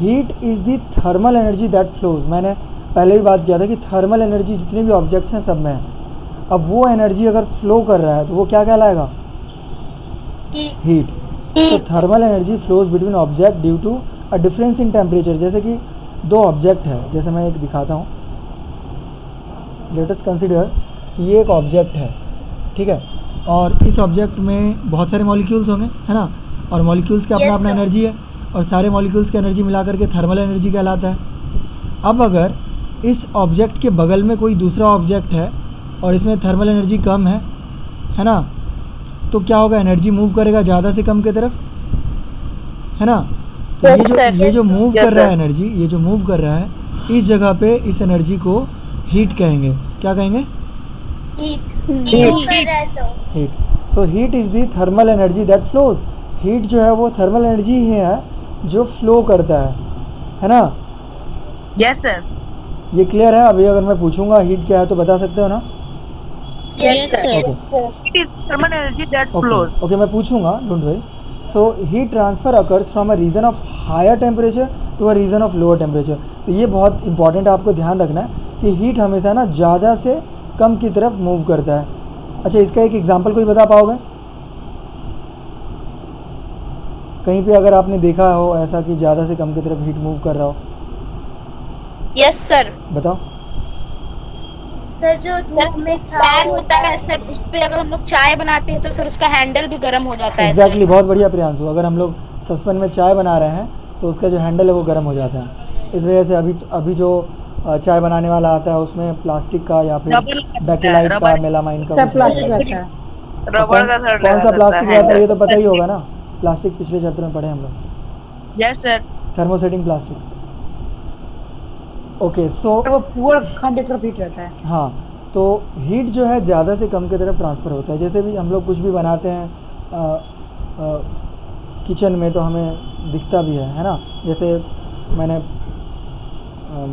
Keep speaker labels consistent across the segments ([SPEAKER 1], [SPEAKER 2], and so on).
[SPEAKER 1] Heat is the thermal energy that flows. मैंने पहले भी बात किया था कि थर्मल एनर्जी जितने भी ऑब्जेक्ट्स हैं सब में है। अब वो एनर्जी अगर फ्लो कर रहा है तो वो क्या कहलाएगा? Heat. So thermal energy flows between object due to a difference in temperature. जैसे कि दो ऑब्जेक्ट है, जैसे मैं एक दिखाता हूँ। लेट अस कंसिडर कि ये एक ऑब्जेक्ट है, ठीक है, और इस ऑब्जेक्ट में बहुत सारे मॉलिक्यूल्स होंगे, है ना, और मॉलिक्यूल्स का अपना अपना एनर्जी है, और सारे मॉलिक्यूल्स की एनर्जी मिला करके थर्मल एनर्जी कहलाता है। अब अगर इस ऑब्जेक्ट के बगल में कोई दूसरा ऑब्जेक्ट है और इसमें थर्मल एनर्जी कम है ना, तो क्या होगा? एनर्जी मूव करेगा ज़्यादा से कम की तरफ, है ना। तो ये जो मूव कर रहा है एनर्जी, ये जो मूव कर रहा है, इस जगह पे इस एनर्जी को हीट कहेंगे। क्या कहेंगे? Heat. So heat is the thermal energy that flows. Heat जो है वो थर्मल एनर्जी ही है जो फ्लो करता है ना।
[SPEAKER 2] Yes sir.
[SPEAKER 1] ये क्लियर है? अभी अगर मैं पूछूंगा हीट क्या है तो बता सकते हो ना?
[SPEAKER 2] Yes sir.
[SPEAKER 1] Okay,
[SPEAKER 2] it is thermal energy that flows.
[SPEAKER 1] Okay, मैं पूछूंगा, don't worry. So heat transfer occurs from a region of higher temperature to a region of lower temperature. तो ये बहुत इंपॉर्टेंट है, आपको ध्यान रखना है कि हीट हमेशा ना ज़्यादा से कम की तरफ मूव करता है। अच्छा, इसका एक एग्जांपल कोई बता पाओगे? कहीं पे अगर आपने देखा हो ऐसा कि ज़्यादा से कम की तरफ हीट मूव कर रहा हो?
[SPEAKER 3] Yes sir.
[SPEAKER 1] बताओ
[SPEAKER 4] सर। जो धूप में
[SPEAKER 3] पैन होता है सर, उस पे अगर हम लोग चाय बनाते हैं तो सर उसका हैंडल भी गर्म हो जाता है।
[SPEAKER 1] एग्जैक्टली, बहुत बढ़िया प्रियांशु। अगर हम लोग सस्पेन में चाय बना रहे हैं तो उसका जो हैंडल है वो गर्म हो जाता है। इस वजह से अभी जो चाय बनाने वाला आता है उसमें प्लास्टिक का या फिर बैकेलाइट का, मेलामाइन का कुछ
[SPEAKER 5] प्लास्टिक रहता है।
[SPEAKER 2] रबर का
[SPEAKER 1] कौन सा प्लास्टिक रहता है ये तो पता ही होगा ना। प्लास्टिक पिछले चैप्टर में पढ़े हम लोग।
[SPEAKER 2] Yes sir.
[SPEAKER 1] Thermosetting plastic. Okay, so
[SPEAKER 5] वो पूरा खंड की तरफ हीट रहता है।
[SPEAKER 1] हाँ, तो हीट जो है ज़्यादा से कम की तरफ ट्रांसफ़र होता है। जैसे भी हम लोग कुछ भी बनाते हैं किचन में तो हमें दिखता भी है ना। जैसे मैंने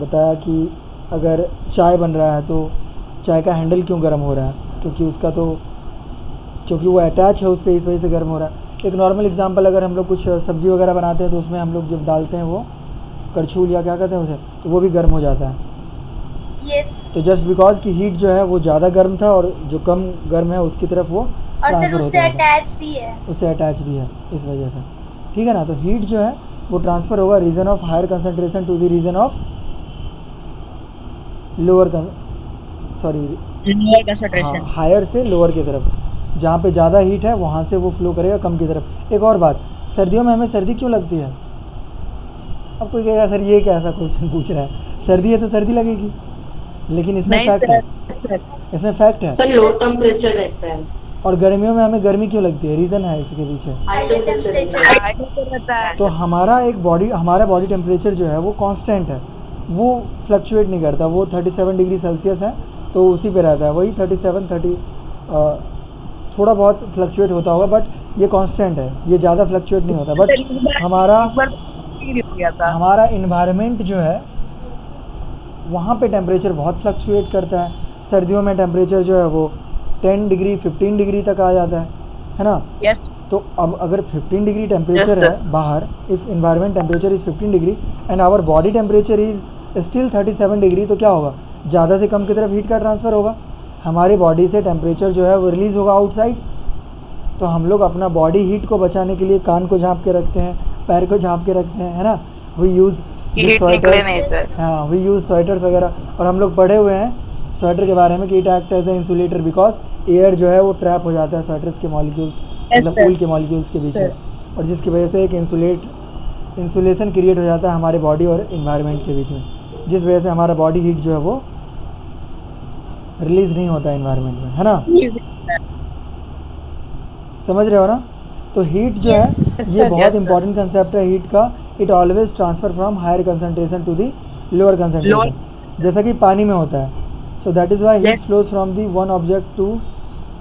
[SPEAKER 1] बताया कि अगर चाय बन रहा है तो चाय का हैंडल क्यों गर्म हो रहा है? क्योंकि वो अटैच है उससे, इस वजह से गर्म हो रहा है। एक नॉर्मल एग्जांपल, अगर हम लोग कुछ सब्ज़ी वगैरह बनाते हैं तो उसमें हम लोग जब डालते हैं वो करछुल या क्या कहते हैं उसे, तो वो भी गर्म हो जाता है। तो जस्ट बिकॉज कि हीट जो है वो ज़्यादा गर्म था और जो कम गर्म है उसकी तरफ वो ट्रांसफर होता है, उससे अटैच भी है, इस वजह से, ठीक है ना। तो हीट जो है वो ट्रांसफ़र होगा region of higher concentration to the region of lower concentration, higher से लोअर की तरफ। जहाँ पे ज़्यादा हीट है वहाँ से वो फ्लो करेगा कम की तरफ। एक और बात, सर्दियों में हमें सर्दी क्यों लगती है? अब कोई कहेगा सर ये कैसा क्वेश्चन पूछ रहा है, सर्दी है तो सर्दी लगेगी, लेकिन इसमें फैक्ट है, इसमें फैक्ट है।
[SPEAKER 6] सर लो टेम्परेचर रहता है।
[SPEAKER 1] और गर्मियों में हमें गर्मी क्यों लगती है? रीज़न है इसके पीछे। तो हमारा बॉडी टेम्परेचर जो है वो कांस्टेंट है, वो फ्लक्चुएट नहीं करता। वो 37 डिग्री सेल्सियस है तो उसी पे रहता है, वही 37-30, थोड़ा बहुत फ्लक्चुएट होता होगा बट ये कांस्टेंट है, ये ज़्यादा फ्लक्चुएट नहीं होता। बट हमारा इन्वायरमेंट जो है वहाँ पे टेम्परेचर बहुत फ्लक्चुएट करता है। सर्दियों में टेम्परेचर जो है वो 10 डिग्री 15 डिग्री तक आ जाता है ना।
[SPEAKER 2] यस।
[SPEAKER 1] तो अब अगर 15 डिग्री टेम्परेचर है बाहर, if environment temperature is 15 degree and our body temperature is still 37 degree, तो क्या होगा? ज़्यादा से कम की तरफ हीट का ट्रांसफ़र होगा। हमारी बॉडी से टेम्परेचर जो है वो रिलीज़ होगा आउटसाइड। तो हम लोग अपना बॉडी हीट को बचाने के लिए कान को झाँप के रखते हैं, पैर को झाँप के रखते हैं, है ना। वी यूज़ स्वेटर्स, हाँ, वी यूज़ स्वेटर्स वगैरह। और हम लोग पढ़े हुए हैं स्वेटर के बारे में कि it act as a insulator, because air जो है वो ट्रैप हो जाता है स्वेटर्स के मॉलिक्यूल्स, मतलब ऊल के मॉलिक्यूल्स के बीच में, और जिसकी वजह से एक इंसुलेशन क्रिएट हो जाता है हमारे बॉडी और इन्वायरमेंट के बीच में, जिस वजह से हमारा बॉडी हीट जो है वो रिलीज़ नहीं होता है इन्वायरमेंट में, है ना। समझ रहे हो ना। तो हीट जो है ये बहुत इंपॉर्टेंट कंसेप्ट है हीट का। It always transfer from higher concentration to the lower concentration, जैसा कि पानी में होता है। So that is why heat flows from the one object to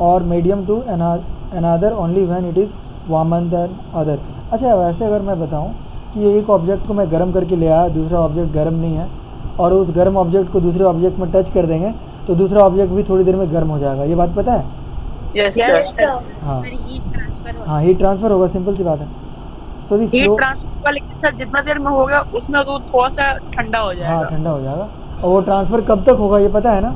[SPEAKER 1] और medium to another only when it is warmer than other. अच्छा, वैसे अगर मैं बताऊं कि एक ऑब्जेक्ट को मैं गर्म करके ले आया, दूसरा ऑब्जेक्ट गर्म नहीं है, और उस गर्म ऑब्जेक्ट को दूसरे ऑब्जेक्ट में टच कर देंगे तो दूसरा ऑब्जेक्ट भी थोड़ी देर में गर्म हो जाएगा, ये बात पता है?
[SPEAKER 2] Yes sir.
[SPEAKER 1] हाँ, हीट ट्रांसफ़र होगा, सिंपल सी बात है। सो दी
[SPEAKER 2] हीट
[SPEAKER 1] फ्लो,
[SPEAKER 2] ट्रांसफर का, लेकिन सर जितना देर में होगा उसमें तो थोड़ा सा ठंडा हो
[SPEAKER 1] हाँ
[SPEAKER 2] जाएगा।
[SPEAKER 1] ठंडा हो जाएगा। और वो ट्रांसफ़र कब तक होगा ये पता है ना?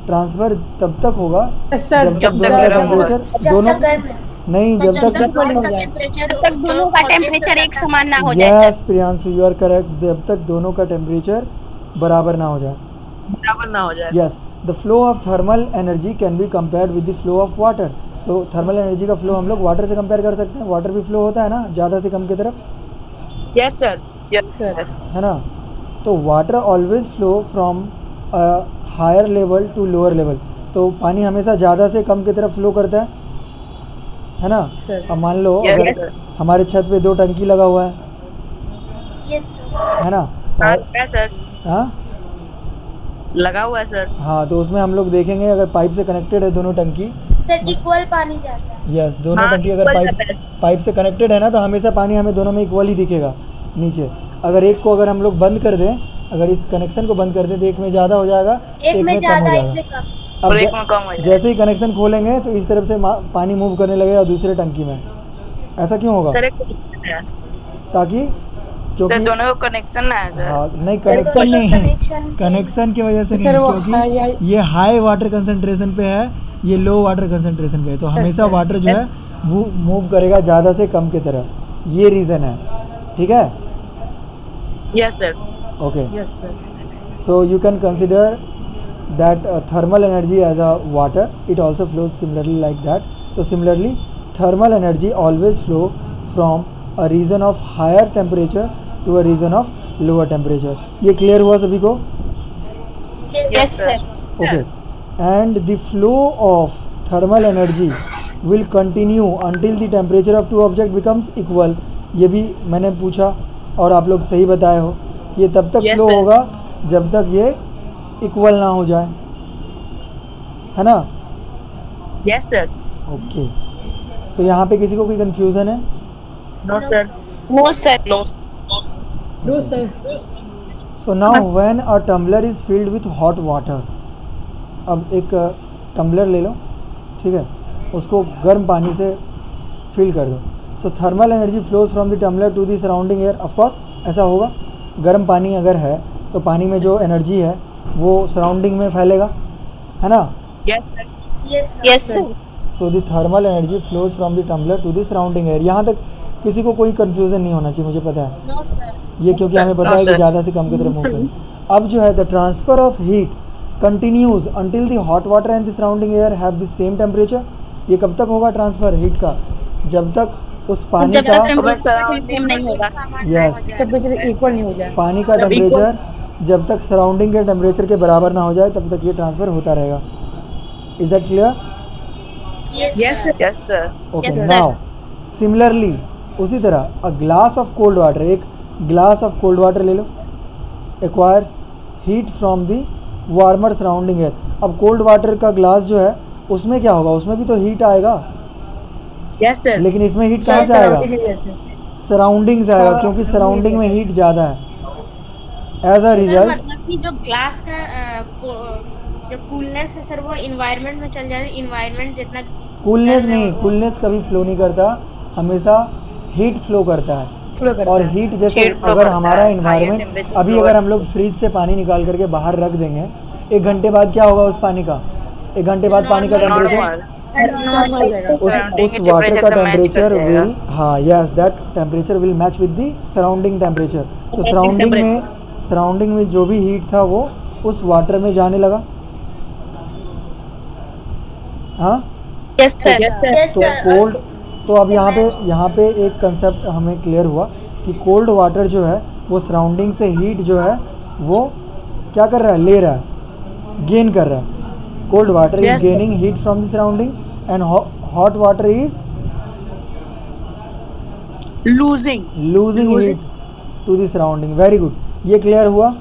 [SPEAKER 1] ट्रांसफ़र तब तक होगा
[SPEAKER 5] सर
[SPEAKER 1] जब तक
[SPEAKER 2] जब तक
[SPEAKER 1] दोनों का
[SPEAKER 2] गर्म होगा।
[SPEAKER 1] टेम्परेचर दोनों,
[SPEAKER 4] जब गर्म है।
[SPEAKER 1] नहीं जब तक,
[SPEAKER 5] जब गर्म हो जाए।
[SPEAKER 3] जब तक दोनों का टेम्परेचर एक समान ना हो जाए
[SPEAKER 1] yes Priyanshu you are correct, जब तक दोनों का टेम्परेचर बराबर ना हो जाए।
[SPEAKER 2] बराबर ना हो जाए।
[SPEAKER 1] Yes, the flow of thermal energy can be compared with the flow of water. तो थर्मल एनर्जी का फ्लो हम लोग वाटर से कंपेयर कर सकते हैं, वाटर भी फ्लो होता है ना ज़्यादा से कम की तरफ,
[SPEAKER 2] yes sir, yes
[SPEAKER 5] sir.
[SPEAKER 2] Sir.
[SPEAKER 1] है ना? तो water always flow from higher level to lower level. तो पानी हमेशा ज़्यादा से कम की तरफ फ्लो करता है ना?
[SPEAKER 5] सर।
[SPEAKER 1] अब मान लो
[SPEAKER 2] Yes,
[SPEAKER 1] अगर
[SPEAKER 2] sir.
[SPEAKER 1] हमारे छत पे 2 टंकी लगा हुआ है
[SPEAKER 4] यस सर।
[SPEAKER 1] है ना?
[SPEAKER 2] हाँ
[SPEAKER 1] और
[SPEAKER 2] है सर,
[SPEAKER 1] हाँ
[SPEAKER 2] लगा हुआ है सर।
[SPEAKER 1] हाँ, तो उसमें हम लोग देखेंगे अगर पाइप से कनेक्टेड है दोनों टंकी,
[SPEAKER 4] सर इक्वल पानी जाता है।
[SPEAKER 1] यस दोनों
[SPEAKER 2] हाँ,
[SPEAKER 1] टंकी अगर
[SPEAKER 2] equal
[SPEAKER 1] पाइप
[SPEAKER 2] जाता है।
[SPEAKER 1] पाइप से कनेक्टेड है ना, तो हमेशा पानी हमें दोनों में इक्वल ही दिखेगा नीचे। अगर एक को अगर हम लोग बंद कर दें, अगर इस कनेक्शन को बंद कर दें तो एक में ज़्यादा हो जाएगा,
[SPEAKER 4] एक में
[SPEAKER 1] कम हो
[SPEAKER 4] ज्यादा, एक
[SPEAKER 1] जाएगा।
[SPEAKER 4] में कम।
[SPEAKER 1] अब
[SPEAKER 2] और एक में कम हो जाएगा।
[SPEAKER 1] जैसे ही कनेक्शन खोलेंगे तो इस तरफ से पानी मूव करने लगेगा दूसरे टंकी में। ऐसा क्यों होगा?
[SPEAKER 2] सर एक connection है।
[SPEAKER 1] ताकि
[SPEAKER 2] सर
[SPEAKER 1] क्योंकि
[SPEAKER 2] दोनों को कनेक्शन ना है सर।
[SPEAKER 1] हाँ नहीं
[SPEAKER 4] सर,
[SPEAKER 1] कनेक्शन
[SPEAKER 4] दोनों
[SPEAKER 1] नहीं है,
[SPEAKER 4] connection से-
[SPEAKER 1] कनेक्शन की वजह से
[SPEAKER 5] सर,
[SPEAKER 1] नहीं,
[SPEAKER 5] वो
[SPEAKER 1] क्योंकि
[SPEAKER 5] हाई-
[SPEAKER 1] ये हाई वाटर कंसंट्रेशन पे है, ये लो वाटर कंसंट्रेशन पे है, तो हमेशा
[SPEAKER 5] सर।
[SPEAKER 1] वाटर जो है वो मूव करेगा ज़्यादा से कम की तरफ, ये रीज़न है। ठीक है,
[SPEAKER 2] yes sir.
[SPEAKER 1] Okay.
[SPEAKER 5] Yes sir.
[SPEAKER 1] So you can consider that thermal energy as a water, it also flows similarly like that. So similarly thermal energy always flow from a region of higher temperature to a region of lower temperature. ये clear हुआ सभी को?
[SPEAKER 3] Yes sir.
[SPEAKER 1] Okay. And the flow of thermal energy will continue until the temperature of two object becomes equal. ये भी मैंने पूछा और आप लोग सही बताए हो कि ये तब तक
[SPEAKER 2] Yes,
[SPEAKER 1] फ्लो
[SPEAKER 2] sir.
[SPEAKER 1] होगा जब तक ये इक्वल ना हो जाए, है ना?
[SPEAKER 2] Yes sir.
[SPEAKER 1] ओके, सो यहाँ पे किसी को कोई कंफ्यूजन है?
[SPEAKER 2] No sir.
[SPEAKER 3] No sir.
[SPEAKER 2] No.
[SPEAKER 5] No sir.
[SPEAKER 1] So now when a tumbler is filled with hot water, अब एक टम्बलर ले लो, ठीक है, उसको गर्म पानी से फिल कर दो। So thermal energy flows from the tumbler to the surrounding air. Of course ऐसा होगा, गर्म पानी अगर है तो पानी में जो एनर्जी है वो सराउंडिंग में फैलेगा, है ना?
[SPEAKER 2] Yes sir.
[SPEAKER 4] Yes sir.
[SPEAKER 3] Yes sir.
[SPEAKER 1] So the thermal energy flows from the tumbler to the surrounding air. यहाँ तक किसी को कोई कंफ्यूजन नहीं होना चाहिए, मुझे पता है
[SPEAKER 3] नो सर।
[SPEAKER 1] ये, क्योंकि हमें पता है कि ज़्यादा से कम की तरफ मूव करें। अब जो है the transfer of heat continues until the hot water and the surrounding air have the same temperature. ये कब तक होगा ट्रांसफर हीट का? जब तक उस पानी
[SPEAKER 3] जब
[SPEAKER 1] का,
[SPEAKER 3] तक टेम्परेचर सेम नहीं होगा।
[SPEAKER 1] यस,
[SPEAKER 5] टेम्परेचर इक्वल नहीं हो जाए।
[SPEAKER 1] पानी का टेम्परेचर जब तक सराउंडिंग के टेम्परेचर के बराबर ना हो जाए तब तक ये ट्रांसफ़र होता रहेगा। Is that clear?
[SPEAKER 4] Yes
[SPEAKER 2] yes
[SPEAKER 4] sir.
[SPEAKER 2] Sir. Yes sir.
[SPEAKER 1] Okay,
[SPEAKER 3] Yes, sir.
[SPEAKER 1] Now similarly उसी तरह a glass of cold water, एक ग्लास ऑफ कोल्ड वाटर ले लो, acquires heat from the warmer surrounding air. अब cold water का glass जो है उसमें क्या होगा? उसमें भी तो हीट आएगा,
[SPEAKER 2] यस सर।
[SPEAKER 1] लेकिन इसमें हीट कहाँ से आएगा? सराउंडिंग से आएगा, क्योंकि सराउंडिंग में हीट ज़्यादा है। एज अ रिजल्ट,
[SPEAKER 3] मतलब कि जो ग्लास का जो कूलनेस है सर वो इन्वायरमेंट में चल जाए, इन्वायरमेंट जितना
[SPEAKER 1] कूलनेस नहीं, कूलनेस कभी फ्लो नहीं करता, हमेशा हीट फ्लो करता है।
[SPEAKER 5] फ्लो करता
[SPEAKER 1] और
[SPEAKER 5] है।
[SPEAKER 1] हीट जैसे
[SPEAKER 2] Heat flow
[SPEAKER 1] अगर
[SPEAKER 2] करता
[SPEAKER 1] हमारा
[SPEAKER 2] है,
[SPEAKER 1] इन्वायरमेंट,
[SPEAKER 2] higher temperature
[SPEAKER 1] अभी
[SPEAKER 2] flow
[SPEAKER 1] अगर
[SPEAKER 2] है।
[SPEAKER 1] हम लोग फ्रिज से पानी निकाल करके बाहर रख देंगे, 1 घंटे बाद क्या होगा उस पानी का? 1 घंटे बाद पानी का टेम्परेचर,
[SPEAKER 5] नॉर्मल हो जाएगा।
[SPEAKER 1] उस
[SPEAKER 2] Surrounding
[SPEAKER 1] उस
[SPEAKER 2] के
[SPEAKER 1] वाटर का
[SPEAKER 2] temperature से match
[SPEAKER 1] टेम्परेचर
[SPEAKER 2] कर जाएगा।
[SPEAKER 1] विल, हाँ yes, that temperature will match with the surrounding temperature. तो सराउंडिंग में जो भी हीट था वो उस वाटर में जाने लगा। हाँ,
[SPEAKER 3] यस सर।
[SPEAKER 4] यस
[SPEAKER 1] तो
[SPEAKER 4] सर।
[SPEAKER 1] कोल्ड, तो अब यहाँ पे एक कंसेप्ट हमें क्लियर हुआ कि कोल्ड वाटर जो है वो सराउंडिंग से हीट जो है वो क्या कर रहा है? ले रहा है, गेन कर रहा है। Cold water is
[SPEAKER 2] Yes, sir.
[SPEAKER 1] Gaining heat from the surrounding and hot water is
[SPEAKER 2] losing
[SPEAKER 1] losing
[SPEAKER 2] Losing.
[SPEAKER 1] Heat to the surrounding. Very good, ये क्लियर हुआ?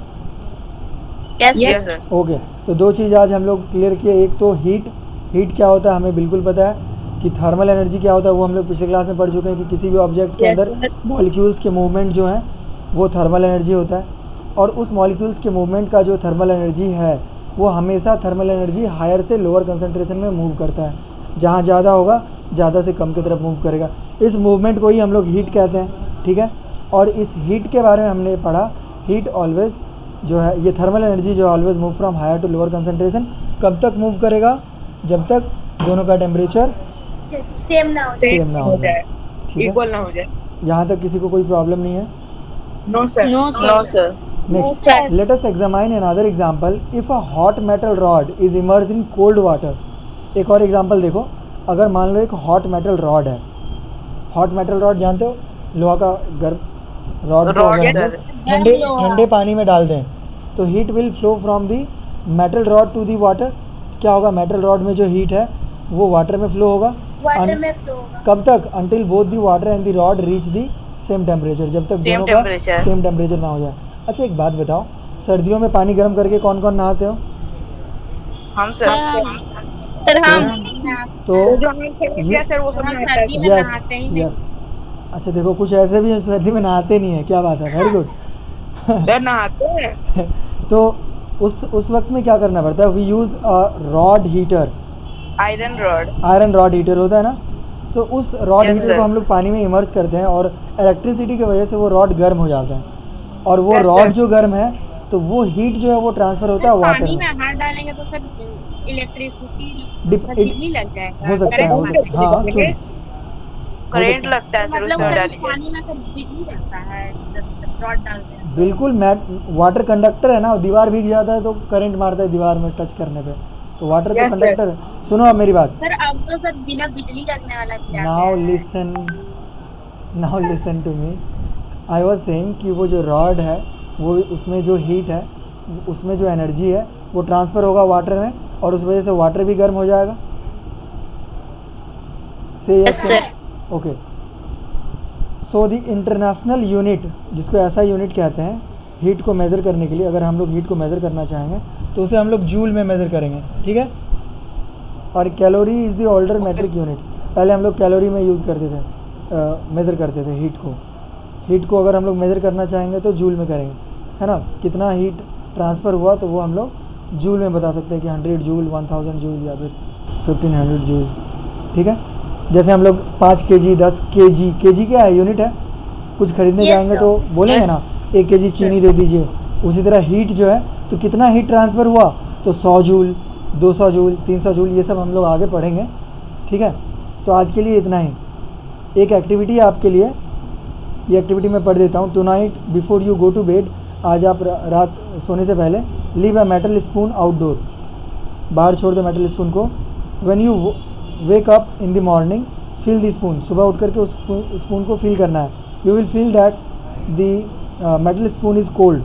[SPEAKER 2] Yes sir.
[SPEAKER 1] ओके, तो 2 चीज़ आज हम लोग क्लियर किए। एक तो हीट क्या होता है हमें बिल्कुल पता है, कि थर्मल एनर्जी क्या होता है वो हम लोग पिछले क्लास में पढ़ चुके हैं, कि किसी भी ऑब्जेक्ट के
[SPEAKER 2] Yes,
[SPEAKER 1] अंदर
[SPEAKER 2] sir.
[SPEAKER 1] मॉलिक्यूल्स के मूवमेंट जो हैं वो थर्मल एनर्जी होता है। और उस मॉलिक्यूल्स के मूवमेंट का जो थर्मल एनर्जी है वो हमेशा थर्मल एनर्जी हायर से लोअर कंसंट्रेशन में मूव करता है। जहाँ ज़्यादा होगा ज़्यादा से कम की तरफ मूव करेगा। इस मूवमेंट को ही हम लोग हीट कहते हैं। ठीक है। और इस हीट के बारे में हमने पढ़ा, हीट ऑलवेज जो है ये थर्मल एनर्जी जो always move from higher to lower concentration, कब तक मूव करेगा, जब तक दोनों का टेम्परेचर
[SPEAKER 4] सेम ना हो जाए।
[SPEAKER 1] सेम ना हो जाए, ठीक है।
[SPEAKER 2] इक्वल ना हो जाए।
[SPEAKER 1] यहाँ तक किसी को कोई प्रॉब्लम नहीं है?
[SPEAKER 2] No sir. No sir.
[SPEAKER 1] Next, let us examine another example. If a hot metal rod is immersed in cold water. एक और एग्जांपल देखो, अगर मान लो एक हॉट मेटल रॉड है, हॉट मेटल रॉड जानते हो, लोहा का गर्म रॉड को अगर हम लोग ठंडे पानी में डाल दें तो heat will flow from the metal rod to the water. क्या होगा, मेटल रॉड में जो हीट है वो वाटर में फ्लो होगा।
[SPEAKER 4] वाटर में फ्लो होगा।
[SPEAKER 1] कब तक? Until both the water and the rod reach the same temperature, जब तक दोनों का सेम टेम्परेचर ना हो जाए। अच्छा एक बात बताओ, सर्दियों में पानी गर्म करके कौन कौन नहाते हो?
[SPEAKER 2] हम सर।
[SPEAKER 1] तो
[SPEAKER 2] जो हम सर वो सब
[SPEAKER 3] सर्दी में
[SPEAKER 1] यस
[SPEAKER 3] नहाते हैं।
[SPEAKER 1] यस। अच्छा देखो, कुछ ऐसे भी सर्दी में नहाते नहीं है, क्या बात है, वेरी गुड।
[SPEAKER 2] सर नहाते हैं।
[SPEAKER 1] तो उस वक्त में क्या करना पड़ता है? We use a rod heater, iron rod heater होता है ना। सो उस रॉड हीटर को हम लोग पानी में इमर्स करते हैं और इलेक्ट्रिसिटी की वजह से वो रॉड गर्म हो जाता है, और वो रॉड जो गर्म है तो वो हीट जो है वो ट्रांसफर होता है वाटर
[SPEAKER 3] पानी
[SPEAKER 1] में।
[SPEAKER 3] में हाथ डालेंगे तो सर इलेक्ट्रिसिटी
[SPEAKER 1] Dip-
[SPEAKER 3] बिजली लग जाएगा।
[SPEAKER 1] हो सकता है, हो सकता है, हाँ क्यों?
[SPEAKER 2] करंट लगता है सर
[SPEAKER 3] मतलब
[SPEAKER 2] उसमें
[SPEAKER 3] सर
[SPEAKER 2] डालने के।
[SPEAKER 3] पानी में सर बिजली लगता है जब रॉड डालते हैं।
[SPEAKER 1] बिल्कुल, वाटर कंडक्टर है ना, दीवार भीग जाता है तो करंट मारता है दीवार में टच करने पे, तो वाटर तो कंडक्टर है। सुनो अब मेरी बात,
[SPEAKER 3] सर अब तो सर बिना बिजली लगने वाला भी आ
[SPEAKER 1] नाउ
[SPEAKER 3] गया है।
[SPEAKER 1] Listen to me. I was saying कि वो जो रॉड है वो उसमें जो हीट है, उसमें जो एनर्जी है वो ट्रांसफ़र होगा वाटर में, और उस वजह से वाटर भी गर्म हो जाएगा। से yes sir. Okay, so the international unit, जिसको ऐसा यूनिट कहते हैं हीट को मेज़र करने के लिए, अगर हम लोग हीट को मेज़र करना चाहेंगे तो उसे हम लोग जूल में मेज़र करेंगे, ठीक है। और calorie is the older metric unit. पहले हम लोग कैलोरी में यूज़ करते थे, मेज़र करते थे हीट को अगर हम लोग मेज़र करना चाहेंगे तो जूल में करेंगे, है ना। कितना हीट ट्रांसफ़र हुआ तो वो हम लोग जूल में बता सकते हैं कि 100 जूल, 1000 जूल या फिर 1500 जूल, ठीक है। जैसे हम लोग 5 kg 10 kg, kg क्या है, यूनिट है। कुछ खरीदने जाएंगे तो बोलेंगे ना 1 kg चीनी दे दीजिए, उसी तरह हीट जो है तो कितना हीट ट्रांसफ़र हुआ तो 100 जूल, 200 जूल, 300 जूल, ये सब हम लोग आगे पढ़ेंगे, ठीक है। तो आज के लिए इतना ही। एक एक्टिविटी है आपके लिए, ये एक्टिविटी मैं पढ़ देता हूँ। Tonight before you go to bed, आज आप रात सोने से पहले leave a metal spoon outdoor, बाहर छोड़ दो मेटल स्पून को। When you wake up in the morning fill the spoon, सुबह उठ करके उस स्पून को फिल करना है। You will feel that the metal spoon is cold,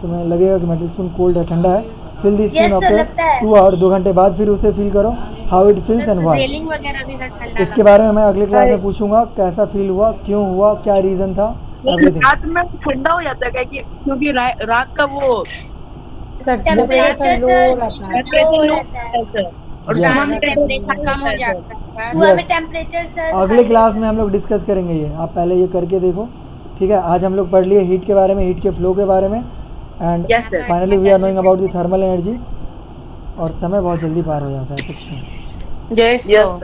[SPEAKER 1] तुम्हें लगेगा कि मेटल स्पून कोल्ड है, ठंडा है। Fill the spoon after 2 our, 2 घंटे बाद फिर उसे फिल करो। How it feels and why.
[SPEAKER 3] Railing वगैरह भी सर ठंडा
[SPEAKER 1] इसके बारे में मैं अगले क्लास में पूछूंगा, कैसा फील हुआ, क्यों हुआ, क्या रीज़न था, एवरीथिंग।
[SPEAKER 2] रात में ठंडा हो जाता है क्या, क्योंकि रात का वो
[SPEAKER 5] सर
[SPEAKER 4] टेम्परेचर
[SPEAKER 5] लो
[SPEAKER 4] सर
[SPEAKER 5] रहता है।
[SPEAKER 4] लो रहता है।
[SPEAKER 2] और
[SPEAKER 1] Yes.
[SPEAKER 2] सुबह में
[SPEAKER 3] टेम्परेचर कम हो जाता है।
[SPEAKER 4] सुबह में
[SPEAKER 1] Yes.
[SPEAKER 4] टेम्परेचर सर
[SPEAKER 1] अगले क्लास में हम लोग डिस्कस करेंगे ये, आप पहले ये करके देखो, ठीक है। आज हम लोग पढ़ लिए हीट के बारे में, हीट के फ्लो के बारे में, and
[SPEAKER 2] Yes, sir.
[SPEAKER 1] Finally we are knowing about the thermal energy. और समय बहुत जल्दी पार हो जाता है सच में।
[SPEAKER 2] Yes sir.